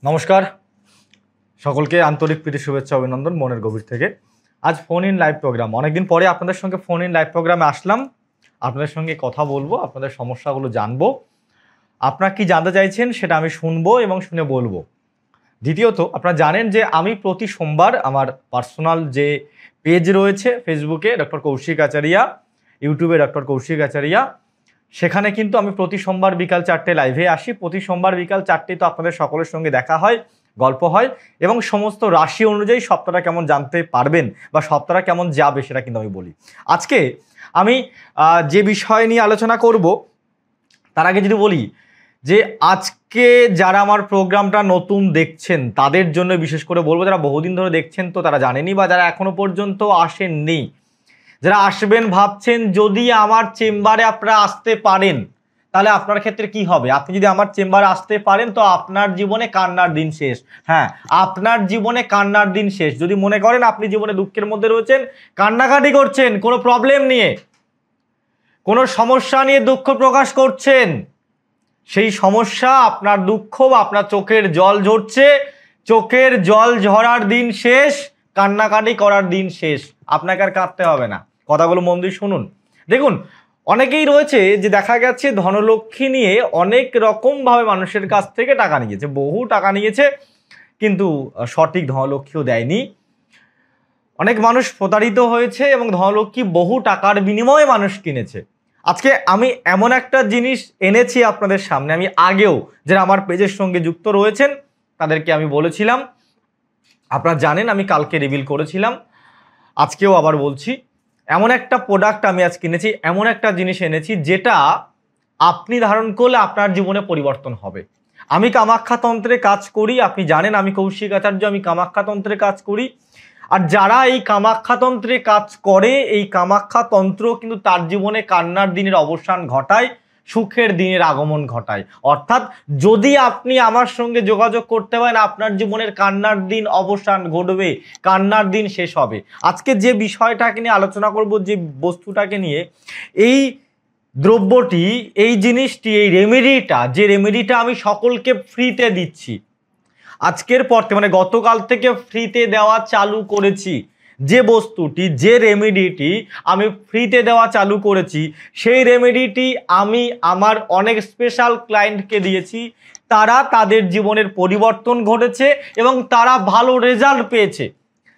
নমস্কার সকলকে আন্তরিক প্রীতি শুভেচ্ছা অভিনন্দন মনের গভীর থেকে। আজ ফোন ইন লাইভ প্রোগ্রাম, অনেকদিন পরে আপনাদের সঙ্গে ফোন ইন লাইভ প্রোগ্রামে আসলাম। আপনাদের সঙ্গে কথা বলবো, আপনাদের সমস্যাগুলো জানবো, আপনারা কি জানতে চাইছেন সেটা আমি শুনবো এবং শুনে বলবো। দ্বিতীয়ত আপনারা জানেন যে আমি প্রতি সোমবার আমার পার্সোনাল যে পেজ রয়েছে ফেসবুকে ডক্টর কৌশিক আচারিয়া, ইউটিউবে ডক্টর কৌশিক আচারিয়া, সেখানে কিন্তু আমি প্রতি সোমবার বিকাল 4টে লাইভে আসি। প্রতি সোমবার বিকাল 4টে তো আপনাদের সকলের সঙ্গে দেখা হয়, গল্প হয় এবং সমস্ত রাশি অনুযায়ী সপ্তাহটা কেমন জানতে পারবেন বা সপ্তাহটা কেমন যাবে সেটা কিন্তু আমি বলি। আজকে আমি যে বিষয় নিয়ে আলোচনা করব তার আগে যদি বলি যে আজকে যারা আমার প্রোগ্রামটা নতুন দেখছেন তাদের জন্য বিশেষ করে বলবো, যারা বহুদিন ধরে দেখছেন তো তারা জানেনই, বা যারা এখনো পর্যন্ত আসেননি, যারা আসবেন ভাবছেন, যদি আমার চেম্বারে আপনারা আসতে পারেন তাহলে আপনার ক্ষেত্রে কি হবে। আপনি যদি আমার চেম্বারে আসতে পারেন তো আপনার জীবনে কান্নার দিন শেষ। হ্যাঁ, আপনার জীবনে কান্নার দিন শেষ। যদি মনে করেন আপনি জীবনে দুঃখের মধ্যে রয়েছেন, কান্নাকাটি করছেন, কোনো প্রবলেম নিয়ে, কোনো সমস্যা নিয়ে দুঃখ প্রকাশ করছেন, সেই সমস্যা, আপনার দুঃখ বা আপনার চোখের জল ঝরছে, চোখের জল ঝরার দিন শেষ, কান্নাকাটি করার দিন শেষ। আপনাকে আর কাঁদতে হবে না। কথাগুলো মন দিয়ে শুনুন। দেখুন, অনেকেই রয়েছে যে দেখা গেছে ধনলক্ষ্মী নিয়ে অনেক রকমভাবে মানুষের কাছ থেকে টাকা নিয়েছে, বহু টাকা নিয়েছে, কিন্তু সঠিক ধনলক্ষ্মীও দেয়নি। অনেক মানুষ প্রতারিত হয়েছে এবং ধনলক্ষ্মী বহু টাকার বিনিময়ে মানুষ কিনেছে। আজকে আমি এমন একটা জিনিস এনেছি আপনাদের সামনে, আমি আগেও যারা আমার পেজের সঙ্গে যুক্ত রয়েছেন তাদেরকে আমি বলেছিলাম, আপনারা জানেন, আমি কালকে রিভিল করেছিলাম, আজকেও আবার বলছি, এমন একটা প্রোডাক্ট আমি আজ কিনেছি, এমন একটা জিনিস এনেছি যেটা আপনি ধারণ করলে আপনার জীবনে পরিবর্তন হবে। আমি কামাখ্যাতন্ত্রে কাজ করি, আপনি জানেন আমি কৌশিক আচার্য, আমি কামাখ্যাতন্ত্রে কাজ করি। আর যারা এই কামাখ্যাতন্ত্রে কাজ করে, এই কামাখ্যাতন্ত্র কিন্তু তার জীবনে কান্নার দিনের অবসান ঘটায়, সুখের দিনের আগমন ঘটায়। অর্থাৎ যদি আপনি আমার সঙ্গে যোগাযোগ করতে পারেন, আপনার জীবনের কান্নার দিন অবসান ঘটবে, কান্নার দিন শেষ হবে। আজকে যে বিষয়টাকে নিয়ে আলোচনা করব, যে বস্তুটাকে নিয়ে, এই দ্রব্যটি, এই জিনিসটি, এই রেমেডিটা, যে রেমেডিটা আমি সকলকে ফ্রিতে দিচ্ছি আজকের পর থেকে, মানে গতকাল থেকে ফ্রিতে দেওয়া চালু করেছি, যে বস্তুটি, যে রেমেডিটি আমি ফ্রিতে দেওয়া চালু করেছি, সেই রেমেডিটি আমি আমার অনেক স্পেশাল ক্লায়েন্টকে দিয়েছি। তারা তাদের জীবনের পরিবর্তন ঘটেছে এবং তারা ভালো রেজাল্ট পেয়েছে।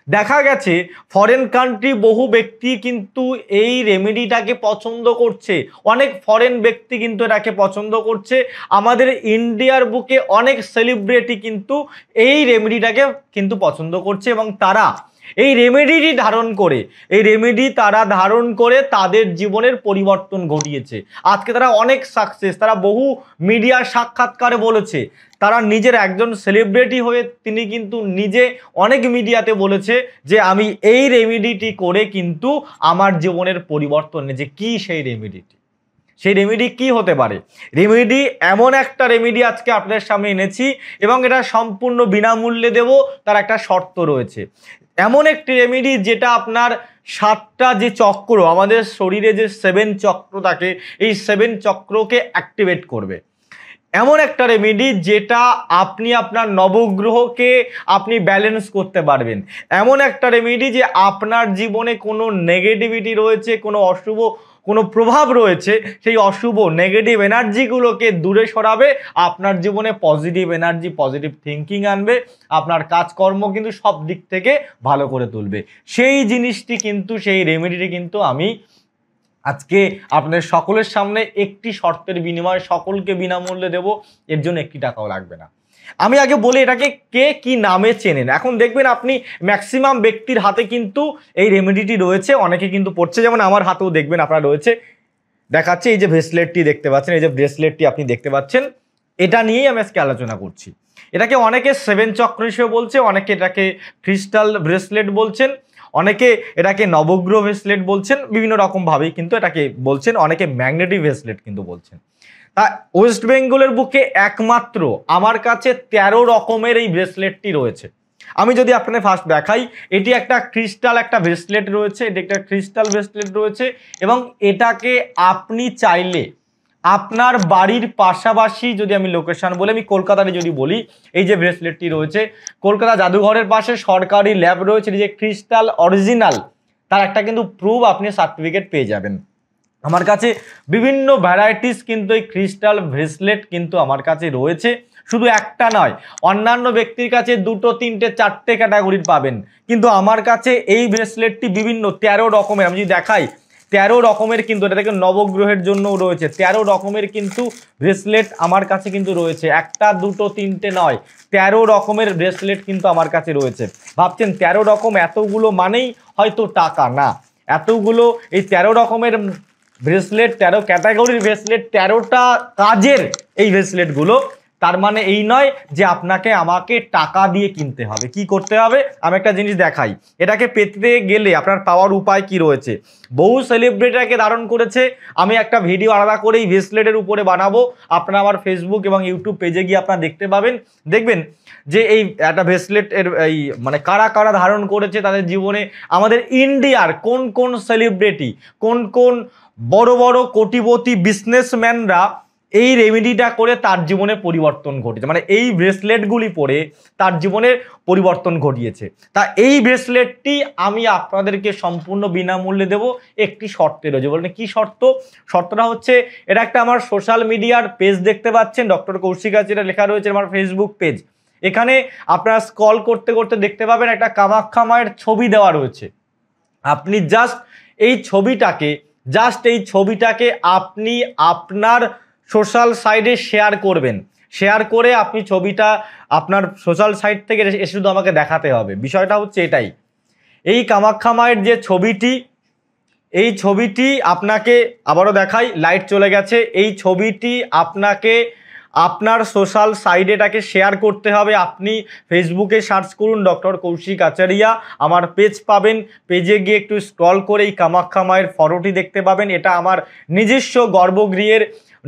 দেখা গেছে ফরেন কান্ট্রি বহু ব্যক্তি কিন্তু এই রেমেডিটাকে পছন্দ করছে, অনেক ফরেন ব্যক্তি কিন্তু এটাকে পছন্দ করছে। আমাদের ইন্ডিয়ার বুকে অনেক সেলিব্রিটি কিন্তু এই রেমেডিটাকে কিন্তু পছন্দ করছে এবং তারা এই রেমেডিটি ধারণ করে, এই রেমেডি তারা ধারণ করে তাদের জীবনের পরিবর্তন ঘটিয়েছে। আজকে তারা অনেক সাকসেস, তারা বহু মিডিয়ার সাক্ষাৎকারে বলেছে, তারা নিজের একজন সেলিব্রিটি হয়ে তিনি কিন্তু নিজে অনেক মিডিয়াতে বলেছে যে আমি এই রেমেডিটি করে কিন্তু আমার জীবনের পরিবর্তন এনেছে। কি সেই রেমেডিটি? সেই রেমেডি কি হতে পারে? রেমেডি এমন একটা রেমেডি আজকে আপনাদের সামনে এনেছি এবং এটা সম্পূর্ণ বিনামূল্যে দেব। তার একটা শর্ত রয়েছে। এমন একটি রেমেডি যেটা আপনার 7টা যে চক্র, আমাদের শরীরে যে 7 চক্র থাকে, এই 7 চক্রকে অ্যাক্টিভেট করবে। এমন একটা রেমেডি যেটা আপনি আপনার নবগ্রহকে আপনি ব্যালেন্স করতে পারবেন। এমন একটা রেমেডি যে আপনার জীবনে কোনো নেগেটিভিটি রয়েছে, কোনো অশুভ কোনো প্রভাব রয়েছে, সেই অশুভ নেগেটিভ এনার্জিগুলোকে দূরে সরাবে, আপনার জীবনে পজিটিভ এনার্জি, পজিটিভ থিঙ্কিং আনবে, আপনার কাজকর্ম কিন্তু সব দিক থেকে ভালো করে তুলবে। সেই জিনিসটি কিন্তু, সেই রেমেডিটি কিন্তু আমি আজকে আপনাদের সকলের সামনে একটি শর্তের বিনিময়ে সকলকে বিনামূল্যে দেব। এর জন্য 1 টাকাও লাগবে না। আমি আগে বলি এটাকে কে কি নামে চেনেন। এখন দেখবেন আপনি ম্যাক্সিমাম ব্যক্তির হাতে কিন্তু এই রেমেডিটি রয়েছে, অনেকে কিন্তু পড়ছে, যেমন আমার হাতেও দেখবেন আপনারা রয়েছে, দেখাচ্ছে। এই যে ব্রেসলেটটি দেখতে পাচ্ছেন, এই যে ব্রেসলেটটি আপনি দেখতে পাচ্ছেন, এটা নিয়েই আমি আজকে আলোচনা করছি। এটাকে অনেকে 7 চক্র হিসেবে বলছে, অনেকে এটাকে ক্রিস্টাল ব্রেসলেট বলছেন, অনেকে এটাকে নবগ্রহ ব্রেসলেট বলছেন, বিভিন্ন রকমভাবেই কিন্তু এটাকে বলছেন, অনেকে ম্যাগনেটিক ব্রেসলেট কিন্তু বলছেন। তা ওয়েস্ট বেঙ্গলের বুকে একমাত্র আমার কাছে 13 রকমের এই ব্রেসলেটটি রয়েছে। আমি যদি আপনাদের ফার্স্ট দেখাই, এটি একটা ক্রিস্টাল একটা ব্রেসলেট রয়েছে, এটি একটা ক্রিস্টাল ব্রেসলেট রয়েছে এবং এটাকে আপনি চাইলে আপনার বাড়ির পাশাপাশি যদি আমি লোকেশন বলি, আমি কলকাতাতে যদি বলি, এই যে ব্রেসলেটটি রয়েছে কলকাতা জাদুঘরের পাশে সরকারি ল্যাব রয়েছে, যে ক্রিস্টাল অরিজিনাল, তার একটা কিন্তু প্রুফ আপনি সার্টিফিকেট পেয়ে যাবেন। আমার কাছে বিভিন্ন ভ্যারাইটিস কিন্তু এই ক্রিস্টাল ব্রেসলেট কিন্তু আমার কাছে রয়েছে, শুধু একটা নয়, অন্যান্য ব্যক্তির কাছে 2, 3, 4টে ক্যাটাগরির পাবেন, কিন্তু আমার কাছে এই ব্রেসলেটটি বিভিন্ন 13 রকমের, আমি যদি দেখাই 13 রকমের কিন্তু, এটা থেকে নবগ্রহের জন্যও রয়েছে 13 রকমের কিন্তু ব্রেসলেট আমার কাছে কিন্তু রয়েছে, 1, 2, 3টে নয়, 13 রকমের ব্রেসলেট কিন্তু আমার কাছে রয়েছে। ভাবছেন 13 রকম এতগুলো মানেই হয়তো টাকা না, এতগুলো এই 13 রকমের ব্রেসলেট, 13 ক্যাটাগরির ব্রেসলেট, 13টা কাজের এই ব্রেসলেটগুলো, তার মানে এই নয় যে আপনাকে আমাকে টাকা দিয়ে কিনতে হবে। কি করতে হবে আমি একটা জিনিস দেখাই, এটাকে পেতে গেলে আপনার পাওয়ার উপায় কি রয়েছে। বহু সেলিব্রিটিকে ধারণ করেছে, আমি একটা ভিডিও আলাদা করে এই ব্রেসলেটের উপরে বানাবো, আপনারা আমার ফেসবুক এবং ইউটিউব পেজে গিয়ে আপনারা দেখতে পাবেন, দেখবেন যে এই একটা ব্রেসলেট এর এই মানে কারা কারা ধারণ করেছে তাদের জীবনে, আমাদের ইন্ডিয়ার কোন কোন সেলিব্রিটি, কোন কোন বড় বড় কোটিপতি বিজনেসম্যানরা এই রেমেডিটা করে তার জীবনে পরিবর্তন ঘটেছে, মানে এই ব্রেসলেটগুলি পরে তার জীবনে পরিবর্তন ঘটিয়েছে। তা এই ব্রেসলেটটি আমি আপনাদেরকে সম্পূর্ণ বিনামূল্যে দেব, একটি শর্তে রয়েছে। বলেন কি শর্ত? শর্তটা হচ্ছে, এটা একটা আমার সোশ্যাল মিডিয়ার পেজ দেখতে পাচ্ছেন, ডক্টর কৌশিক আচার্য লেখা রয়েছে আমার ফেসবুক পেজ। এখানে আপনারা স্ক্রল করতে করতে দেখতে পাবেন একটা কামাখ্যা মায়ের ছবি দেওয়া রয়েছে। আপনি জাস্ট এই ছবিটাকে আপনি আপনার সোশ্যাল সাইটে শেয়ার করবেন, শেয়ার করে আপনি ছবিটা আপনার সোশ্যাল সাইট থেকে এসে শুধু আমাকে দেখাতে হবে। বিষয়টা হচ্ছে এটাই, এই কামাখ্যা মায়ের যে ছবিটি, এই ছবিটি আপনাকে আবারও দেখাই, লাইট চলে গেছে, এই ছবিটি আপনাকে আপনার সোশ্যাল সাইটেটাকে শেয়ার করতে হবে। আপনি ফেসবুকে সার্চ করুন ডক্টর কৌশিক আচারিয়া, আমার পেজ পাবেন, পেজে গিয়ে একটু স্ক্রল করে এই কামাখ্যা মায়ের ফটোটি দেখতে পাবেন। এটা আমার নিজস্ব গর্ভগৃহের,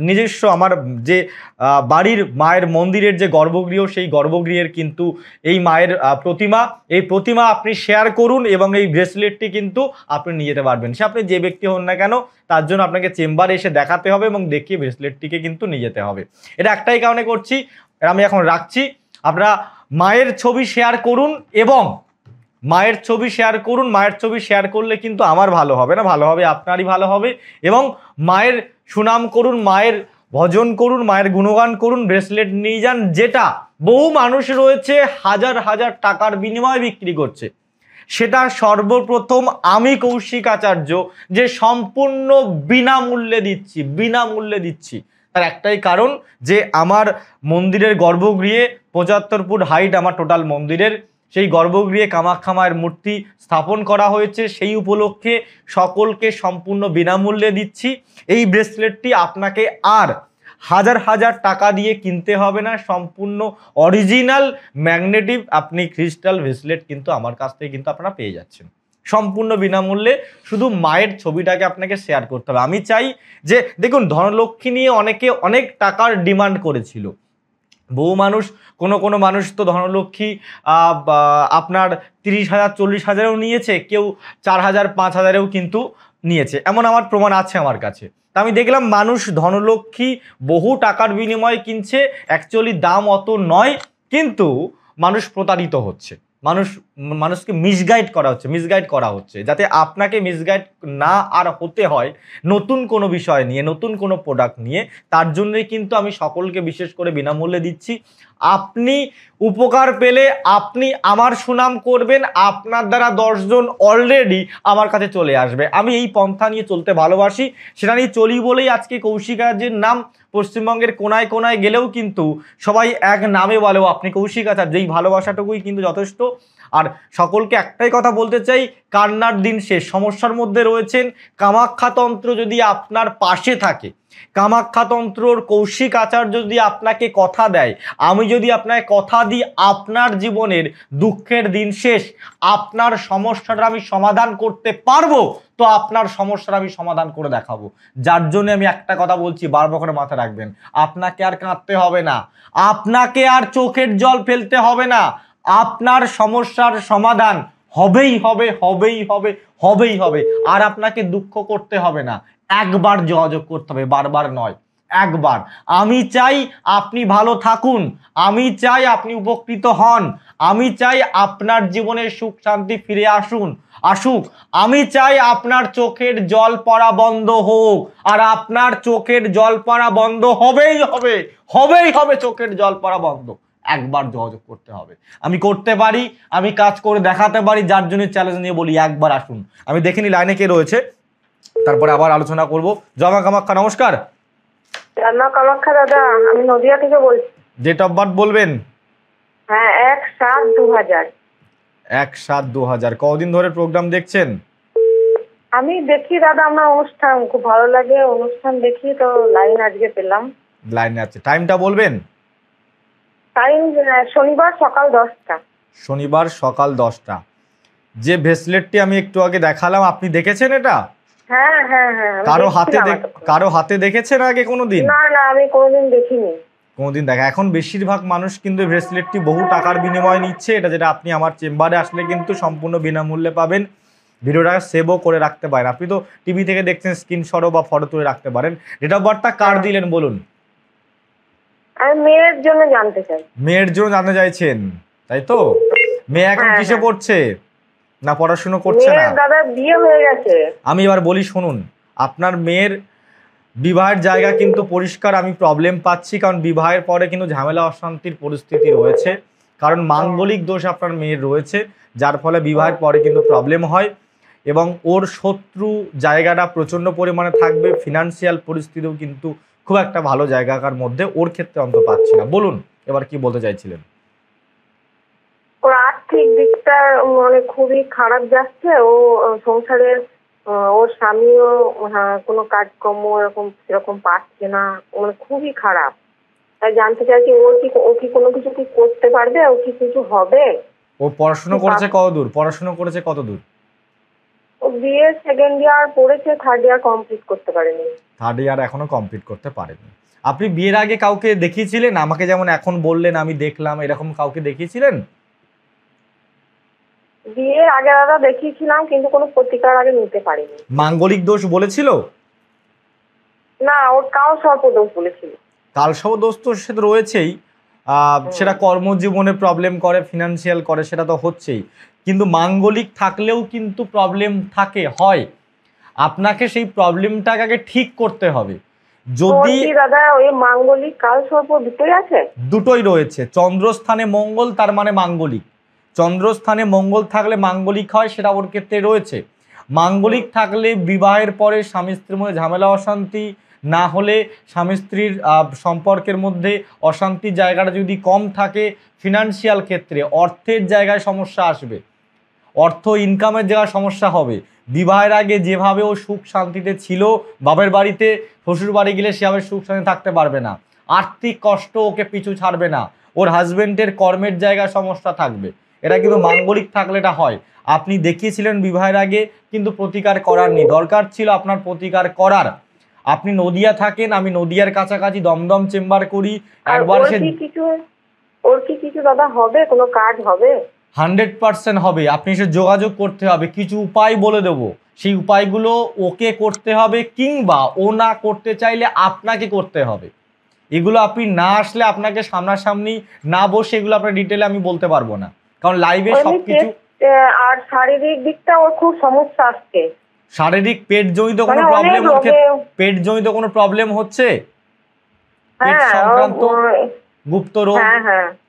নিজস্ব আমার যে বাড়ির মায়ের মন্দিরের যে গর্ভগৃহ, সেই গর্ভগৃহের কিন্তু এই মায়ের প্রতিমা, এই প্রতিমা আপনি শেয়ার করুন এবং এই ব্রেসলেটটি কিন্তু আপনি নিয়ে যেতে পারবেন। সে আপনি যে ব্যক্তি হন না কেন, তার জন্য আপনাকে চেম্বারে এসে দেখাতে হবে এবং দেখিয়ে ব্রেসলেটটিকে কিন্তু নিয়ে যেতে হবে। এটা একটাই কারণে করছি, আমি এখন রাখছি। আপনারা মায়ের ছবি শেয়ার করুন এবং মায়ের ছবি শেয়ার করুন, মায়ের ছবি শেয়ার করলে কিন্তু আমার ভালো হবে না, ভালো হবে আপনারই ভালো হবে, এবং মায়ের সুনাম করুন, মায়ের ভজন করুন, মায়ের গুণগান করুন, ব্রেসলেট নিয়ে যান, যেটা বহু মানুষ রয়েছে হাজার হাজার টাকার বিনিময়ে বিক্রি করছে, সেটা সর্বপ্রথম আমি কৌশিক আচার্য যে সম্পূর্ণ বিনামূল্যে দিচ্ছি। তার একটাই কারণ যে আমার মন্দিরের গর্ভগৃহে 75 ফুট হাইট আমার টোটাল মন্দিরের, সেই গর্ভগৃহে কামাখ্যা মায়ের মূর্তি স্থাপন করা হয়েছে, সেই উপলক্ষে সকলকে সম্পূর্ণ বিনামূল্যে দিচ্ছি। এই ব্রেসলেটটি আপনাকে আর হাজার হাজার টাকা দিয়ে কিনতে হবে না, সম্পূর্ণ অরিজিনাল ম্যাগনেটিক আপনি ক্রিস্টাল ব্রেসলেট কিন্তু আমার কাছ থেকে কিন্তু আপনারা পেয়ে যাচ্ছেন সম্পূর্ণ বিনামূল্যে। শুধু মায়ের ছবিটাকে আপনাকে শেয়ার করতে হবে। আমি চাই যে দেখুন, ধনলক্ষ্মী নিয়ে অনেকে অনেক টাকার ডিমান্ড করেছিল, বহু মানুষ, কোনো মানুষ তো ধনলক্ষ্মী আপনার 30,000 40,000-এও নিয়েছে, কেউ 4,000 5,000-এও কিন্তু নিয়েছে, এমন আমার প্রমাণ আছে আমার কাছে। তা আমি দেখলাম মানুষ ধনলক্ষ্মী বহু টাকার বিনিময়ে কিনছে, অ্যাকচুয়ালি দাম অত নয়, কিন্তু মানুষ প্রতারিত হচ্ছে, মানুষকে মিসগাইড করা হচ্ছে, যাতে আপনাকে মিসগাইড না আর হতে হয় নতুন কোনো বিষয় নিয়ে, নতুন কোনো প্রোডাক্ট নিয়ে, তার জন্যই কিন্তু আমি সকলকে বিশেষ করে বিনামূল্যে দিচ্ছি। আপনি উপকার পেলে আপনি আমার সুনাম করবেন, আপনার দ্বারা 10 জন অলরেডি আমার কাছে চলে আসবে। আমি এই পন্থা নিয়ে চলতে ভালোবাসি, সেটা নিয়ে চলি বলেই আজকে কৌশিক আচার্যের নাম পশ্চিমবঙ্গের কোনায় কোনায় গেলেও কিন্তু সবাই এক নামে বলে আপনি কৌশিক আচার্য, যেই ভালোবাসাটুকুই কিন্তু যথেষ্ট। আর সকলকে একটাই কথা বলতে চাই, কান্নার দিন শেষ, সমস্যার মধ্যে রয়েছেন, কামাখ্যাতন্ত্র যদি আপনার পাশে থাকে, কামাখ্যাতন্ত্রর কৌশিক আচার্য যদি আপনাকে কথা দেয়, আমি যদি আপনাকে কথা দিই আপনার জীবনের দুঃখের দিন শেষ, আপনার সমস্যাটা আমি সমাধান করতে পারবো, তো আপনার সমস্যাটা আমি সমাধান করে দেখাবো। যার জন্য আমি একটা কথা বলছি, বারবার করে মাথায় রাখবেন, আপনাকে আর কাঁদতে হবে না, আপনাকে আর চোখের জল ফেলতে হবে না, আপনার সমস্যার সমাধান হবেই হবে। আর আপনাকে দুঃখ করতে হবে না, একবার যোগাযোগ করতে হবে, বারবার নয়, একবার। আমি চাই আপনি ভালো থাকুন, আমি চাই আপনি উপকৃত হন, আমি চাই আপনার জীবনে সুখ শান্তি ফিরে আসুক। আমি চাই আপনার চোখের জল পড়া বন্ধ হোক, আর আপনার চোখের জল পড়া বন্ধ হবেই হবে চোখের জল পড়া বন্ধ। একবার যোগাযোগ করতে হবে। আমি করতে পারি, আমি কাজ করে দেখাতে পারি, যার জন্য চ্যালেঞ্জ নিয়ে বলি একবার আসুন। আমি দেখিনি লাইনে কে রয়েছে, তারপরে আবার আলোচনা করব। জয় মা কামাখ্যা, নমস্কার। মা কামাখ্যা দাদা, আমি নদিয়া থেকে বলছি। ডেট অফ বার্থ বলবেন? হ্যাঁ, 1/7/2000। 1/7/2000। কদিন ধরে প্রোগ্রাম দেখছেন? আমি দেখি দাদা, আমার অনুষ্ঠান খুব ভালো লাগে, অনুষ্ঠান দেখি, তো লাইন আজকে পেলাম। লাইনে আছে, টাইমটা বলবেন? টাইম শনিবার সকাল 10টা। শনিবার সকাল 10টা। যে ভেসলেটটি আমি একটু আগে দেখালাম, আপনি দেখেছেন এটা? হ্যাঁ হ্যাঁ হ্যাঁ, কারো হাতে দেখেছেন আগে কোনোদিন? না না, আমি কোনোদিন দেখিনি। কোনোদিন দেখা। এখন বেশিরভাগ মানুষ কিন্তু ব্রেসলেটটি বহু টাকার বিনিময়ে নিচ্ছে। এটা যেটা আপনি আমার চেম্বারে আসলে কিন্তু সম্পূর্ণ বিনামূল্যে পাবেন। ভিডিওটা সেভও করে রাখতে পারেন। আপনি তো টিভি থেকে দেখছেন, স্ক্রিনশটও বা ফটো তুলে রাখতে পারেন। ডেট অফ বার্থটা কার দিলেন বলুন? আমি মেয়ের জন্য জানতে চাই। মেয়ের জন্য জানতে চাইছেন, তাই তো? মেয়ে এখন কিসে পড়ছে, না পড়াশোনা করছে না? দাদা বিয়ে হয়ে গেছে। আমি এবার বলি শুনুন, আপনার মেয়ের বিবাহের জায়গা কিন্তু পরিষ্কার আমি প্রবলেম পাচ্ছি, কারণ বিবাহের পরে কিন্তু ঝামেলা অশান্তির পরিস্থিতি রয়েছে, কারণ মাঙ্গলিক দোষ আপনার মেয়ের রয়েছে, যার ফলে বিবাহের পরে কিন্তু প্রবলেম হয়, এবং ওর শত্রু জায়গাটা প্রচণ্ড পরিমাণে থাকবে। ফিনান্সিয়াল পরিস্থিতিও কিন্তু খুব একটা ভালো জায়গাকার মধ্যে ওর ক্ষেত্রে অন্ত পাচ্ছি না। বলুন এবার কি বলতে চাইছিলেন? ওর আর্থিক দিকটা মানে খুবই খারাপ যাচ্ছে। ও সংসারের ওর স্বামীও কোনো কাজকর্ম সেরকম পাচ্ছে না, মানে খুবই খারাপ। তাই জানতে চাইছি ও কি কোনো কিছু কি করতে পারবে, ও কি কিছু হবে? ও পড়াশোনা করেছে কতদূর? ও বিএ সেকেন্ড ইয়ার পড়েছে, থার্ড ইয়ার কমপ্লিট করতে পারেনি। থার্ড ইয়ার এখনো কমপ্লিট করতে পারেনি। আপনি বিয়ের আগে কাউকে দেখিয়েছিলেন? আমাকে যেমন এখন বললেন আমি দেখলাম, এরকম কাউকে দেখিয়েছিলেন? বিয়ের আগে দাদা দেখিয়েছিলাম, কিন্তু কোনো প্রতিকার আগে নিতে পারিনি। মাঙ্গলিক দোষ বলেছিল? না, ওর কালসর্প দোষ বলেছিল। কালসর্প দোষ তো সেটা রয়েছেই, সেটা কর্মজীবনে প্রবলেম করে, ফিনান্সিয়াল করে, সেটা তো হচ্ছেই, কিন্তু মাঙ্গলিক থাকলেও কিন্তু প্রবলেম হয়। আপনাকে সেই প্রবলেমটাকে আগে ঠিক করতে হবে। যদি দাদা ওই মাঙ্গলিক কালসর্প দুটোই আছে? দুটোই রয়েছে। চন্দ্রস্থানে মঙ্গল, তার মানে মাঙ্গলিক। চন্দ্রস্থানে মঙ্গল থাকলে মাঙ্গলিক হয়, সেটা ওর ক্ষেত্রে রয়েছে। মাঙ্গলিক থাকলে বিবাহের পরে স্বামী স্ত্রীর মধ্যে ঝামেলা অশান্তি না হলে, স্বামী স্ত্রীর সম্পর্কের মধ্যে অশান্তির জায়গাটা যদি কম থাকে, ফিনান্সিয়াল ক্ষেত্রে অর্থের জায়গায় সমস্যা আসবে, অর্থ ইনকামের জায়গায় সমস্যা হবে। বিবাহের আগে যেভাবে ও সুখ শান্তিতে ছিল বাপের বাড়িতে, শ্বশুর বাড়ি গেলে সেভাবে সুখ শান্তি থাকতে পারবে না। আর্থিক কষ্ট ওকে পিছু ছাড়বে না। ওর হাজবেন্ডের কর্মের জায়গায় সমস্যা থাকবে। এটা কিন্তু মাঙ্গলিক থাকলে এটা হয়। আপনি দেখিয়েছিলেন বিবাহের আগে, কিন্তু প্রতিকার করার নেই। দরকার ছিল আপনার প্রতিকার করার। আপনি নদিয়া থাকেন, আমি নদিয়ার কাছাকাছি দমদম চেম্বার করি। একবার ওর কি কিছু দাদা হবে, কোনো কাজ হবে? 100% হবে। আপনি এসে যোগাযোগ করতে হবে, কিছু উপায় বলে দেব, সেই উপায়গুলো ওকে করতে হবে, কিংবা ও না করতে চাইলে আপনাকে করতে হবে। এগুলো আপনি না আসলে, আপনাকে সামনাসামনি না বসে এগুলো আপনার ডিটেলে আমি বলতে পারবো না, কারণ লাইভে সবকিছু। আর শারীরিক দিকটা ওর খুব সমস্যা আসছে। শারীরিক পেটজনিত কোনো প্রবলেম? পেটজনিত কোনো প্রবলেম হচ্ছে? পেট সংক্রান্ত গুপ্ত রোগ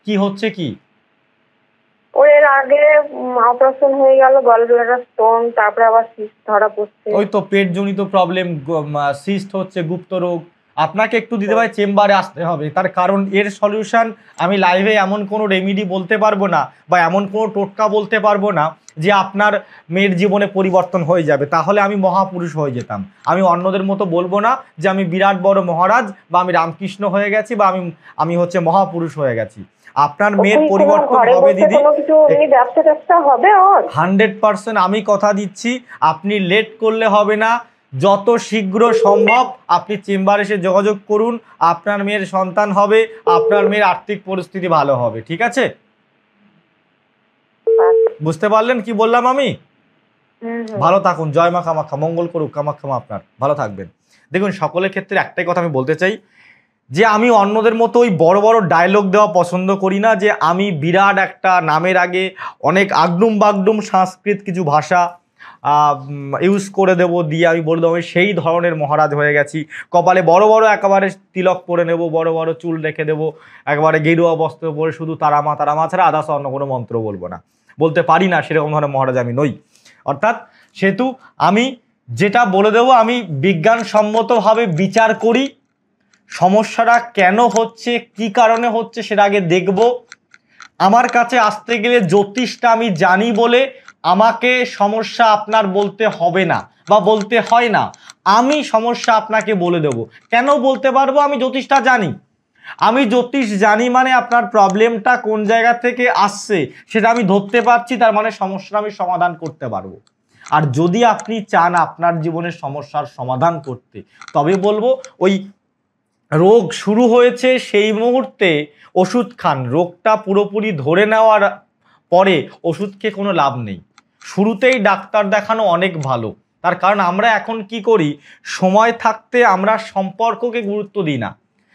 কি হচ্ছে কি? এর আগে অপারেশন হয়ে গেল, গলব্লাডার স্টোন, তারপরে আবার সিস্ট ধরা পড়ছে। ওই তো পেটজনিত প্রবলেম, সিস্ট হচ্ছে, গুপ্ত রোগ। আপনাকে একটু দিতে ভাই চেম্বারে আসতে হবে, তার কারণ এর সলিউশন আমি লাইভে এমন কোনো রেমিডি বলতে পারবো না, বা এমন কোনো টোটকা বলতে পারবো না যে আপনার মেয়ের জীবনে পরিবর্তন হয়ে যাবে। তাহলে আমি মহাপুরুষ হয়ে যেতাম। আমি অন্যদের মতো বলবো না যে আমি বিরাট বড় মহারাজ, বা আমি রামকৃষ্ণ হয়ে গেছি, বা আমি হচ্ছে মহাপুরুষ হয়ে গেছি। আপনার মেয়ের পরিবর্তন হবে দিদি, 100%। আমি কথা দিচ্ছি, আপনি লেট করলে হবে না, যত শীঘ্র সম্ভব আপনি চেম্বারে এসে যোগাযোগ করুন। আপনার মেয়ের সন্তান হবে, আপনার মেয়ের আর্থিক পরিস্থিতি ভালো হবে। ঠিক আছে? বুঝতে পারলেন কি বললাম আমি? ভালো থাকুন। জয় মা কামাখ্যা, মঙ্গল করুক কামাখ্যা মা আপনার। ভালো থাকবেন। দেখুন, সকলের ক্ষেত্রে একটাই কথা আমি বলতে চাই, যে আমি অন্যদের মতো ওই বড় বড় ডায়লগ দেওয়া পছন্দ করি না, যে আমি বিরাট একটা নামের আগে অনেক আগডুম বাগডুম সংস্কৃত কিছু ভাষা ইউজ করে দেব, দিয়ে আমি বলে দেবো আমি সেই ধরনের মহারাজ হয়ে গেছি, কপালে বড় বড় একেবারে তিলক পরে নেব, বড় বড় চুল রেখে দেবো, একেবারে গেরুয়া বস্ত্র পরে শুধু তারামা তারামা ছাড়া আদার্স অন্য কোনো মন্ত্র বলবো না, বলতে পারি না, সেরকম ধরনের মহারাজ আমি নই। অর্থাৎ সেহেতু আমি যেটা বলে দেবো আমি বিজ্ঞানসম্মতভাবে বিচার করি, সমস্যাটা কেন হচ্ছে কি কারণে হচ্ছে সেটা আগে দেখব। আমার কাছে আসতে গেলে জ্যোতিষটা আমি জানি বলে আমাকে সমস্যা আপনার বলতে হবে না বা বলতে হয় না, আমি সমস্যা আপনাকে বলে দেব। কেন বলতে পারবো? আমি জ্যোতিষটা জানি। আমি জ্যোতিষ জানি মানে আপনার প্রবলেমটা কোন জায়গা থেকে আসছে সেটা আমি ধরতে পারছি, তার মানে সমস্যা আমি সমাধান করতে পারবো। আর যদি আপনি চান আপনার জীবনের সমস্যার সমাধান করতে, তবে বলবো ওই রোগ শুরু হয়েছে সেই মুহূর্তে ওষুধ খান, রোগটা পুরোপুরি ধরে নেওয়ার পরে ওষুধ খেয়ে কোনো লাভ নেই। শুরুতেই ডাক্তার দেখানো অনেক ভালো, তার কারণ আমরা এখন কি করি, সময় থাকতে আমরা সম্পর্ককে গুরুত্ব দিই না।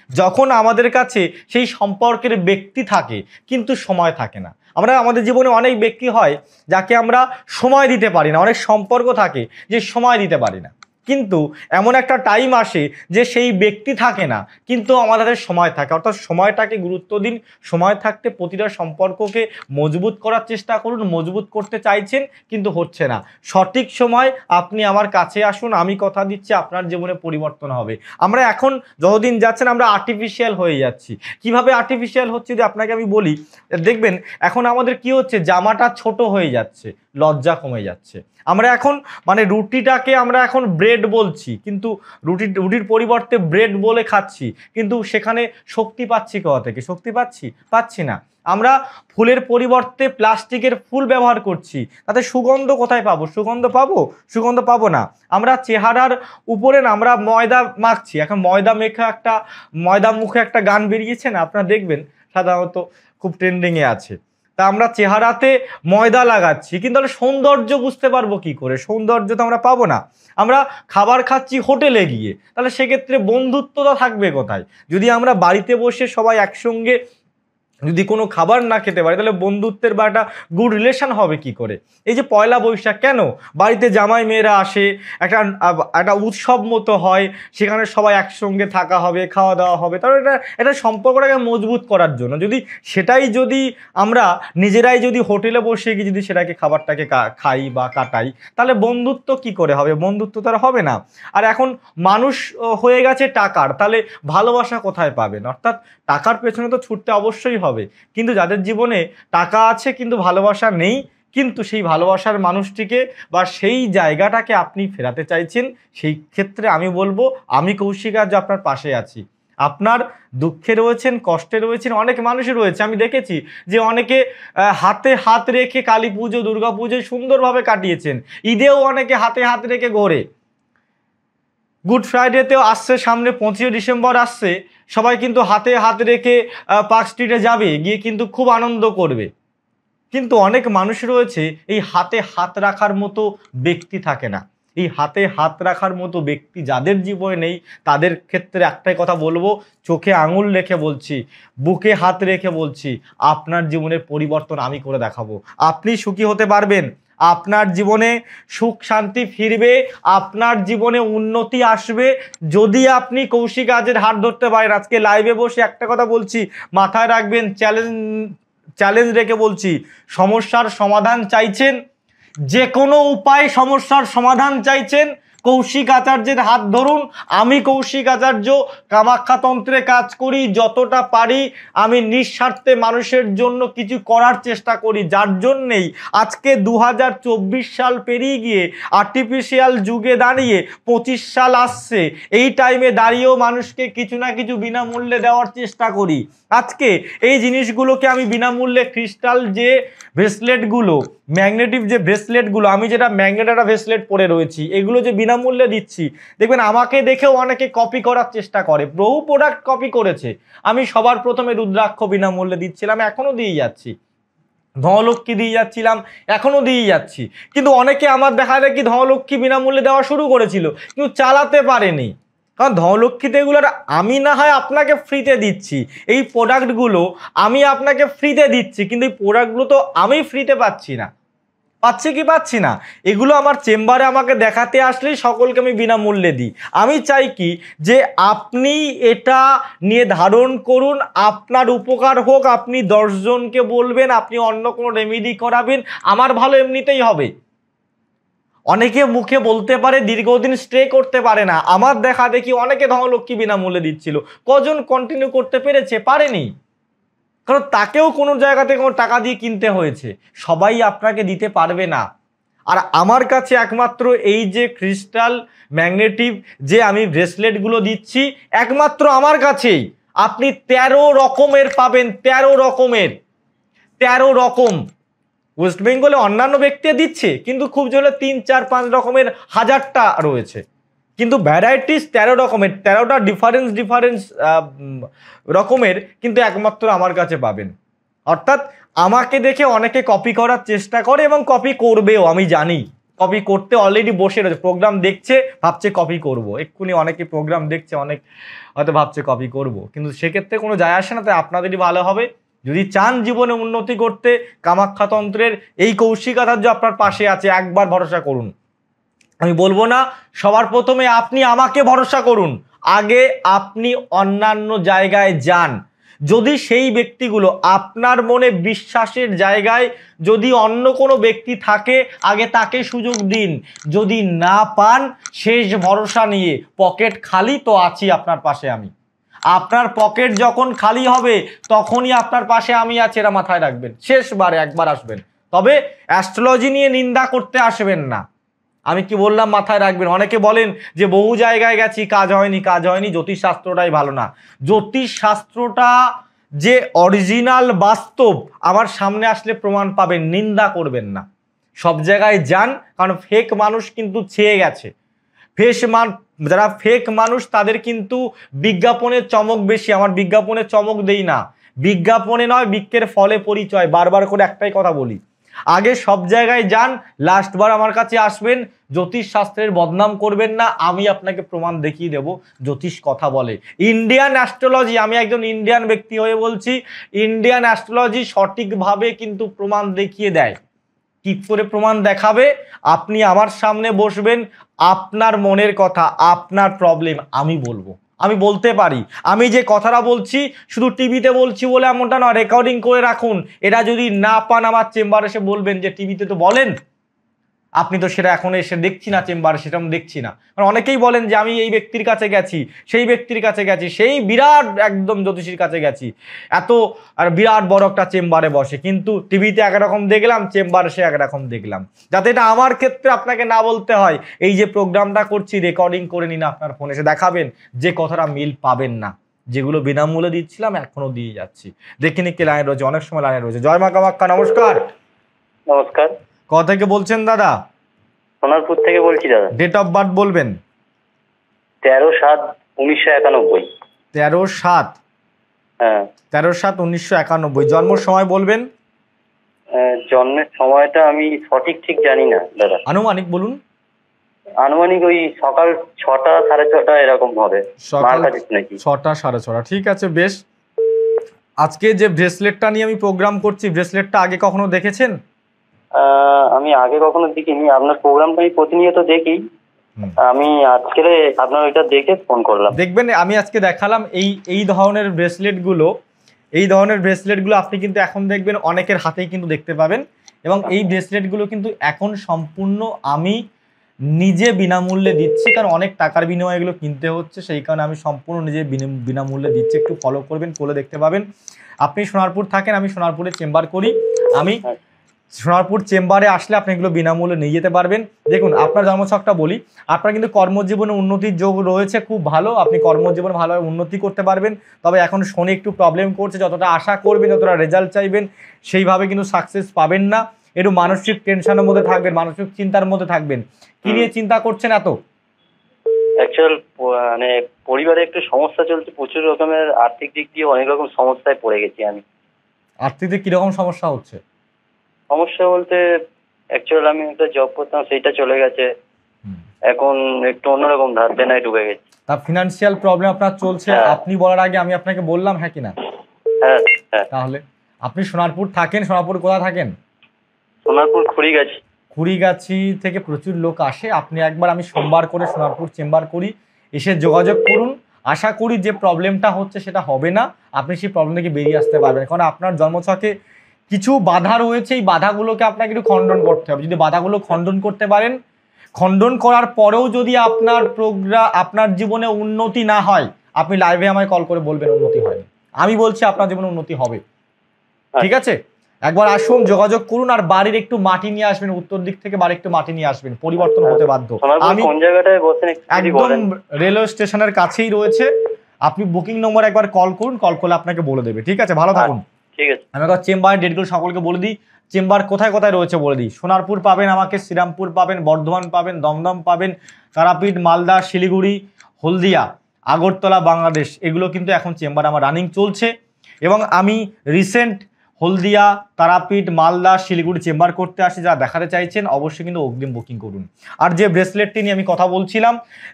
যখন আমাদের কাছে সেই সম্পর্কের ব্যক্তি থাকে কিন্তু সময় থাকে না, আমরা আমাদের জীবনে অনেক ব্যক্তি হয় যাকে আমরা সময় দিতে পারি না, অনেক সম্পর্ক থাকে যে সময় দিতে পারি না, কিন্তু এমন একটা টাইম আসে যে সেই ব্যক্তি থাকে না কিন্তু আমাদের সময় থাকে। অর্থাৎ সময়টাকে গুরুত্ব দিন, সময় থাকতে প্রতিটা সম্পর্ককে মজবুত করার চেষ্টা করুন। মজবুত করতে চাইছেন কিন্তু হচ্ছে না, সঠিক সময় আপনি আমার কাছে আসুন, আমি কথা দিচ্ছি আপনার জীবনে পরিবর্তন হবে। আমরা এখন যতদিন যাচ্ছেন আমরা আর্টিফিশিয়াল হয়ে যাচ্ছি। কিভাবে আর্টিফিশিয়াল হচ্ছে যদি আপনাকে আমি বলি, দেখবেন এখন আমাদের কি হচ্ছে, জামাটা ছোট হয়ে যাচ্ছে, লজ্জা কমে যাচ্ছে। আমরা এখন মানে রুটিটাকে আমরা এখন ব্রেড বলছি, কিন্তু রুটির পরিবর্তে ব্রেড বলে খাচ্ছি, কিন্তু সেখানে শক্তি পাচ্ছি কোথা থেকে? শক্তি পাচ্ছি না। আমরা ফুলের পরিবর্তে প্লাস্টিকের ফুল ব্যবহার করছি, তাতে সুগন্ধ কোথায় পাবো? সুগন্ধ পাবো না। আমরা চেহারার উপরে না আমরা ময়দা মাখছি, এখন ময়দা মুখে একটা গান বেরিয়েছে না, আপনারা দেখবেন সাধারণত খুব ট্রেন্ডিংয়ে আছে। তা আমরা চেহারাতে ময়দা লাগাচ্ছি, কিন্তু আমরা সৌন্দর্য বুঝতে পারবো কি করে? সৌন্দর্য তো আমরা পাবো না। আমরা খাবার খাচ্ছি হোটেলে গিয়ে, তাহলে সেক্ষেত্রে বন্ধুত্বটা থাকবে কোথায়? যদি আমরা বাড়িতে বসে সবাই একসঙ্গে যদি কোনো খাবার না খেতে পারে তাহলে বন্ধুত্বের বা একটা গুড রিলেশন হবে কি করে? এই যে পয়লা বৈশাখ কেন বাড়িতে জামাই মেয়েরা আসে, একটা উৎসব মতো হয়, সেখানে সবাই একসঙ্গে থাকা হবে, খাওয়া দাওয়া হবে, তাহলে এটা সম্পর্কটাকে মজবুত করার জন্য। যদি আমরা নিজেরাই যদি হোটেলে বসে গিয়ে যদি সেটাকে খাবারটাকে খাই বা কাটাই, তাহলে বন্ধুত্ব কি করে হবে? বন্ধুত্ব তার হবে না। আর এখন মানুষ হয়ে গেছে টাকার, তাহলে ভালোবাসা কোথায় পাবেন? অর্থাৎ টাকার পেছনে তো ছুটতে অবশ্যই হবে, কিন্তু যাদের জীবনে টাকা আছে কিন্তু ভালোবাসা নেই, কিন্তু সেই ভালোবাসার মানুষটিকে বা সেই জায়গাটাকে আপনি ফেরাতে চাইছেন, সেই ক্ষেত্রে আমি বলবো আমি কৌশিক আজ আপনার পাশে আছি। আপনার দুঃখে রয়েছেন, কষ্টে রয়েছেন, অনেক মানুষই রয়েছে, আমি দেখেছি যে অনেকে হাতে হাত রেখে কালী পুজো দুর্গা পুজোয় সুন্দরভাবে কাটিয়েছেন, ঈদেও অনেকে হাতে হাত রেখে ঘোরে, গুড ফ্রাইডেতেও আসছে, সামনে 25 ডিসেম্বর আসছে, সবাই কিন্তু হাতে হাত রেখে পার্ক স্ট্রিটে যাবে, গিয়ে কিন্তু খুব আনন্দ করবে। কিন্তু অনেক মানুষ রয়েছে এই হাতে হাত রাখার মতো ব্যক্তি থাকে না। এই হাতে হাত রাখার মতো ব্যক্তি যাদের জীবনে নেই তাদের ক্ষেত্রে একটাই কথা বলবো, চোখে আঙুল রেখে বলছি, বুকে হাত রেখে বলছি, আপনার জীবনের পরিবর্তন আমি করে দেখাবো। আপনি সুখী হতে পারবেন, আপনার জীবনে সুখ শান্তি ফিরবে, আপনার জীবনে উন্নতি আসবে যদি আপনি কৌশিক আজের হাত ধরতে পারেন। আজকে লাইভে বসে একটা কথা বলছি, মাথায় রাখবেন, চ্যালেঞ্জ রেখে বলছি, সমস্যার সমাধান চাইছেন, যে কোনো উপায় সমস্যার সমাধান চাইছেন, কৌশিক আচার্যের হাত ধরুন। আমি কৌশিক আচার্য কামাখ্যাতন্ত্রে কাজ করি, যতটা পারি আমি নিঃস্বার্থে মানুষের জন্য কিছু করার চেষ্টা করি, যার জন্যেই আজকে 2024 সাল পেরিয়ে গিয়ে আর্টিফিশিয়াল যুগে দাঁড়িয়ে 25 সাল আসছে, এই টাইমে দাঁড়িয়েও মানুষকে কিছু না কিছু বিনামূল্যে দেওয়ার চেষ্টা করি। আজকে এই জিনিসগুলোকে আমি বিনামূল্যে ক্রিস্টাল যে ব্রেসলেটগুলো, ম্যাগনেটিক যে ব্রেসলেটগুলো, আমি যেটা ম্যাগনেটারা ব্রেসলেট পরে রয়েছি, এগুলো যে বিনামূল্যে দিচ্ছি, দেখবেন আমাকে দেখেও অনেকে কপি করার চেষ্টা করে, বহু প্রোডাক্ট কপি করেছে। আমি সবার প্রথমে রুদ্রাক্ষ বিনামূল্যে দিচ্ছিলাম, এখনও দিয়ে যাচ্ছি, ধনলক্ষ্মী দিয়ে যাচ্ছিলাম, এখনও দিয়ে যাচ্ছি, কিন্তু অনেকে আমার দেখা যায় কি ধনলক্ষ্মী বিনামূল্যে দেওয়া শুরু করেছিল কিন্তু চালাতে পারেনি, কারণ ধনলক্ষ্মীতে এগুলোর আমি না হয় আপনাকে ফ্রিতে দিচ্ছি, এই প্রোডাক্টগুলো আমি আপনাকে ফ্রিতে দিচ্ছি, কিন্তু এই প্রোডাক্টগুলো তো আমি ফ্রিতে পাচ্ছি না। পাচ্ছি কি পাচ্ছি না? এগুলো আমার চেম্বারে আমাকে দেখাতে আসলেই সকলকে আমি বিনামূল্যে দিই। আমি চাই কি যে আপনি এটা নিয়ে ধারণ করুন, আপনার উপকার হোক, আপনি 10 জনকে বলবেন, আপনি অন্য কোনো রেমেডি করাবেন, আমার ভালো এমনিতেই হবে। অনেকে মুখে বলতে পারে, দীর্ঘদিন স্টে করতে পারে না। আমার দেখা দেখি অনেকে ধনলক্ষ্মী বিনামূল্যে দিচ্ছিল, কজন কন্টিনিউ করতে পেরেছে? পারেনি, কারণ তাকেও কোনো জায়গা থেকে কোনো টাকা দিয়ে কিনতে হয়েছে। সবাই আপনাকে দিতে পারবে না। আর আমার কাছে একমাত্র এই যে ক্রিস্টাল ম্যাগনেটিক যে আমি ব্রেসলেটগুলো দিচ্ছি, একমাত্র আমার কাছেই আপনি 13 রকমের পাবেন। 13 রকমের, 13 রকম। ওয়েস্ট বেঙ্গলে অন্যান্য ব্যক্তি দিচ্ছে, কিন্তু খুব জোরে 3, 4, 5 রকমের হাজারটা রয়েছে, কিন্তু ভ্যারাইটিস 13 রকমের, 13টা ডিফারেন্স রকমের, কিন্তু একমাত্র আমার কাছে পাবেন। অর্থাৎ আমাকে দেখে অনেকে কপি করার চেষ্টা করে এবং কপি করবেও, আমি জানি কপি করতে অলরেডি বসে রয়েছে, প্রোগ্রাম দেখছে, ভাবছে কপি করব। এক্ষুনি অনেকে প্রোগ্রাম দেখছে, অনেক হয়তো ভাবছে কপি করব, কিন্তু সেক্ষেত্রে কোনো যায় আসে না। তাই আপনাদেরই ভালো হবে, যদি চান জীবনে উন্নতি করতে, কামাখ্যাতন্ত্রের এই কৌশিকাচার্য আপনার পাশে আছে, একবার ভরসা করুন। আমি বলবো না, সবার প্রথমে আপনি আমাকে ভরসা করুন, আগে আপনি অন্যান্য জায়গায় যান। যদি সেই ব্যক্তিগুলো আপনার মনে বিশ্বাসের জায়গায় যদি অন্য কোনো ব্যক্তি থাকে, আগে তাকে সুযোগ দিন। যদি না পান, শেষ ভরসা নিয়ে পকেট খালি তো আছি আপনার পাশে আমি। আপনার পকেট যখন খালি হবে তখনই আপনার পাশে আমি আছি, এরা মাথায় রাখবেন। শেষবারে একবার আসবেন, তবে অ্যাস্ট্রোলজি নিয়ে নিন্দা করতে আসবেন না। আমি কি বললাম মাথায় রাখবেন। অনেকে বলেন যে বহু জায়গায় গেছি, কাজ হয়নি, জ্যোতিষশাস্ত্রটাই ভালো না। জ্যোতিষশাস্ত্রটা যে অরিজিনাল বাস্তব, আমার সামনে আসলে প্রমাণ পাবেন, নিন্দা করবেন না। সব জায়গায় যান, কারণ ফেক মানুষ কিন্তু ছেয়ে গেছে। যারা ফেক মানুষ তাদের কিন্তু বিজ্ঞাপনের চমক বেশি। আমার বিজ্ঞাপনের চমক দেই না, বিজ্ঞাপনে নয়, বৃক্ষের ফলে পরিচয়। বারবার করে একটাই কথা বলি, আগে সব জায়গায় যান, লাস্টবার আমার কাছে আসবেন। জ্যোতিষ শাস্ত্রের বদনাম করবেন না, আমি আপনাকে প্রমাণ দেখিয়ে দেব জ্যোতিষ কথা বলে। ইন্ডিয়ান অ্যাস্ট্রোলজি, আমি একজন ইন্ডিয়ান ব্যক্তি হয়ে বলছি, ইন্ডিয়ান অ্যাস্ট্রোলজি সঠিকভাবে কিন্তু প্রমাণ দেখিয়ে দেয়। কি করে প্রমাণ দেখাবে? আপনি আমার সামনে বসবেন, আপনার মনের কথা, আপনার প্রবলেম আমি বলবো, আমি বলতে পারি। আমি যে কথাটা বলছি শুধু টিভিতে বলছি বলে এমনটা নয়, রেকর্ডিং করে রাখুন। এটা যদি না পান, আমার চেম্বার এসে বলবেন যে টিভিতে তো বলেন, আপনি তো সেটা এখন এসে দেখছি না, চেম্বারে সেটা আমি দেখছি না। কারণ অনেকেই বলেন যে আমি এই ব্যক্তির কাছে গেছি, সেই ব্যক্তির কাছে গেছি, সেই বিরাট একদম জ্যোতিষীর কাছে গেছি, এত আর বিরাট বড় একটা চেম্বারে বসে, কিন্তু টিভিতে একরকম দেখলাম, চেম্বারে সে একরকম দেখলাম। যাতে এটা আমার ক্ষেত্রে আপনাকে না বলতে হয়, এই যে প্রোগ্রামটা করছি, রেকর্ডিং করে নিন, আপনার ফোনে এসে দেখাবেন যে কথাটা মিল পাবেন না। যেগুলো বিনামূল্যে দিচ্ছিলাম এখনো দিয়ে যাচ্ছি। দেখিনি কে লাইনে রয়েছে, অনেক সময় লাইনে রয়েছে। জয় মা কামাখ্যা, নমস্কার। নমস্কার। কোথা থেকে বলছেন দাদা? সোনারপুর থেকে বলছি দাদা। ডেট অফ বার্থ বলবেন। 13/7/1991। 13/7? হ্যাঁ। 13/7/1991। জন্ম সময় বলবেন। জন্মের সময়টা আমি সঠিক ঠিক জানি না দাদা। আনুমানিক বলুন। আনুমানিক ওই সকাল 6টা 6:30 এরকম হবে। সকাল মার কাছে নাকি 6টা 6:30। ঠিক আছে, বেশ। আজকে যে ব্রেসলেটটা নিয়ে আমি প্রোগ্রাম করছি, ব্রেসলেটটা আগে কখনো দেখেছেন? আমি আগে কখনো দেখিনি। আপনার প্রোগ্রামটা আমি প্রতিনিয়ত দেখি। আমি আজকে আপনার ওইটা দেখে ফোন করলাম। দেখবেন, আমি আজকে দেখালাম এই ধরনের ব্রেসলেটগুলো। এই ধরনের ব্রেসলেটগুলো আপনি কিন্তু এখন দেখবেন অনেকের হাতেই কিন্তু দেখতে পাবেন। এবং এই ব্রেসলেটগুলো কিন্তু এখন সম্পূর্ণ আমি নিজে বিনামূল্যে দিচ্ছি, কারণ অনেক টাকার বিনিময়ে এগুলো কিনতে হচ্ছে, সেই কারণে আমি সম্পূর্ণ নিজে বিনামূল্যে দিচ্ছি। একটু ফলো করবেন, করে দেখতে পাবেন। আপনি সোনারপুর থাকেন, আমি সোনারপুরে চেম্বার করি। আমি সোনারপুর চেম্বারে আসলে আপনি এগুলো বিনামূল্যে নিয়ে যেতে পারবেন। দেখুন, আপনার জন্মছকটা বলি, আপনার কিন্তু কর্মজীবনে উন্নতির যোগ রয়েছে, খুব ভালো। আপনি কর্মজীবনে ভালোভাবে উন্নতি করতে পারবেন। তবে এখন শনি একটু প্রবলেম করছে, যতটা আশা করবেন, যতটা রেজাল্ট চাইবেন, সেইভাবে কিন্তু সাকসেস পাবেন না। একটু মানসিক টেনশনের মধ্যে থাকবেন, মানসিক চিন্তার মধ্যে থাকবেন। কি নিয়ে চিন্তা করছেন এত? অ্যাকচুয়াল মানে পরিবারে একটু সমস্যা চলছে, প্রচুর রকমের আর্থিক দিক দিয়ে অনেক রকম সমস্যায় পড়ে গেছি আমি। আর্থিক দিক কিরকম সমস্যা হচ্ছে? সমস্যা বলতে অ্যাকচুয়াল আমি একটা জব করতাম, সেইটা চলে গেছে। এখন একটু অন্যরকম ধার দেনায় ডুবে গেছি। তা ফিনান্সিয়াল প্রবলেম আপনার চলছে, হ্যাঁ। আপনি বলার আগে আমি আপনাকে বললাম, হ্যাঁ কিনা? হ্যাঁ হ্যাঁ। তাহলে আপনি সোনারপুর থাকেন, সোনারপুর কোথায় থাকেন? সোনারপুর খুড়িগাছি। কুড়িগাছি থেকে প্রচুর লোক আসে, আপনি একবার, আমি সোমবার করে সোনারপুর চেম্বার করি, এসে যোগাযোগ করুন। আশা করি যে প্রবলেমটা হচ্ছে সেটা হবে না, আপনি সেই প্রবলেম থেকে বেরিয়ে আসতে পারবেন। কারণ আপনার জন্মছকে কিছু বাধা রয়েছে, এই বাধাগুলোকে আপনাকে একটু খণ্ডন করতে হবে। যদি বাধাগুলো খণ্ডন করতে পারেন, খণ্ডন করার পরেও যদি আপনার জীবনে উন্নতি না হয়, আপনি লাইভে আমায় কল করে বলবেন উন্নতি হয়নি। আমি বলছি আপনার জীবনে উন্নতি হবে। ঠিক আছে, একবার আসুন, যোগাযোগ করুন, আর বাড়ির একটু মাটি নিয়ে আসবেন, উত্তর দিক থেকে বাড়ির একটু মাটি নিয়ে আসবেন, পরিবর্তন হতে বাধ্য। আমি কোন জায়গাটায় বসেন একদম রেলওয়ে স্টেশনের কাছেই রয়েছে। আপনি বুকিং নম্বর একবার কল করুন, কল করলে আপনাকে বলে দেবে। ঠিক আছে, ভালো থাকুন। ঠিক আছে। আমি একবার চেম্বারের ডেটগুলো সকলকে বলে দিই। চেম্বার কোথায় কোথায় রয়েছে বলে দিই। সোনারপুর পাবেন আমাকে, শ্রীরামপুর পাবেন, বর্ধমান পাবেন, দমদম পাবেন, তারাপীঠ, মালদা, শিলিগুড়ি, হলদিয়া, আগরতলা, বাংলাদেশ, এগুলো কিন্তু এখন চেম্বার আমার রানিং চলছে। এবং আমি রিসেন্ট হলদিয়া, তারাপীঠ, মালদা, শিলিগুড়ি চেম্বার করতে আসি। যারা দেখাতে চাইছেন অবশ্যই কিন্তু অগ্রিম বুকিং করুন। আর যে ব্রেসলেটটি নিয়ে আমি কথা বলছিলাম,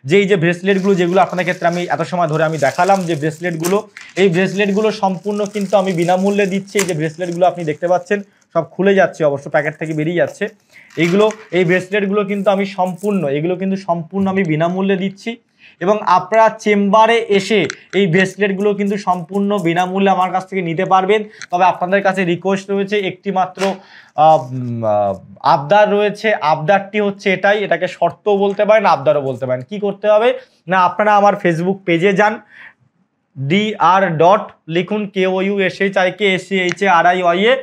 যে এই যে ব্রেসলেটগুলো যেগুলো আপনাদের ক্ষেত্রে আমি এত সময় ধরে আমি দেখালাম, যে ব্রেসলেটগুলো, এই ব্রেসলেটগুলো সম্পূর্ণ কিন্তু আমি বিনামূল্যে দিচ্ছি। এই যে ব্রেসলেটগুলো আপনি দেখতে পাচ্ছেন, সব খুলে যাচ্ছে, অবশ্য প্যাকেট থেকে বেরিয়ে যাচ্ছে। এই ব্রেসলেটগুলো কিন্তু আমি সম্পূর্ণ আমি বিনামূল্যে দিচ্ছি। এবং আপনারা চেম্বারে এসে এই ব্রেসলেটগুলো কিন্তু সম্পূর্ণ বিনামূল্যে আমার কাছ থেকে নিতে পারবেন। তবে আপনাদের কাছে রিকোয়েস্ট রয়েছে, একটি মাত্র আবদার রয়েছে। আবদারটি হচ্ছে এটাকে শর্তও বলতে পারেন, আবদারও বলতে পারেন। কি করতে হবে না, আপনারা আমার ফেসবুক পেজে যান, dr. লিখুন KOUSHIKSCHARIOIA,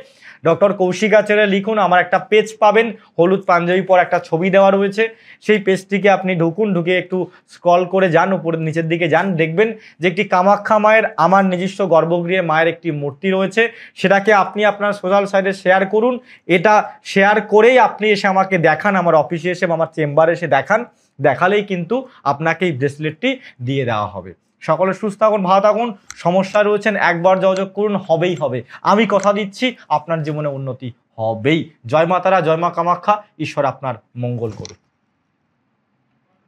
ডক্টর কৌশিক আচার্য লিখুন। আমার একটা পেজ পাবেন, হলুদ পাঞ্জাবি পর একটা ছবি দেওয়া রয়েছে। সেই পেজটিকে আপনি ঢুকে একটু স্ক্রল করে যান, উপরের নিচের দিকে যান, দেখবেন যে একটি কামাখ্যা মায়ের, আমার নিজস্ব গর্ভগৃহে মায়ের একটি মূর্তি রয়েছে। সেটাকে আপনি আপনার সোশ্যাল সাইটে শেয়ার করুন। এটা শেয়ার করেই আপনি এসে আমাকে দেখান, আমার অফিসে এসে বা আমার চেম্বারে এসে দেখান। দেখালেই কিন্তু আপনাকে এই ব্রেসলেটটি দিয়ে দেওয়া হবে। সকলে সুস্থ থাকুন, ভালো থাকুন। সমস্যা রয়েছেন, একবার যোগাযোগ করুন, হবেই হবে। আমি কথা দিচ্ছি আপনার জীবনে উন্নতি হবেই। জয় মা তারা, জয় মা কামাখ্যা, ঈশ্বর আপনার মঙ্গল করুক।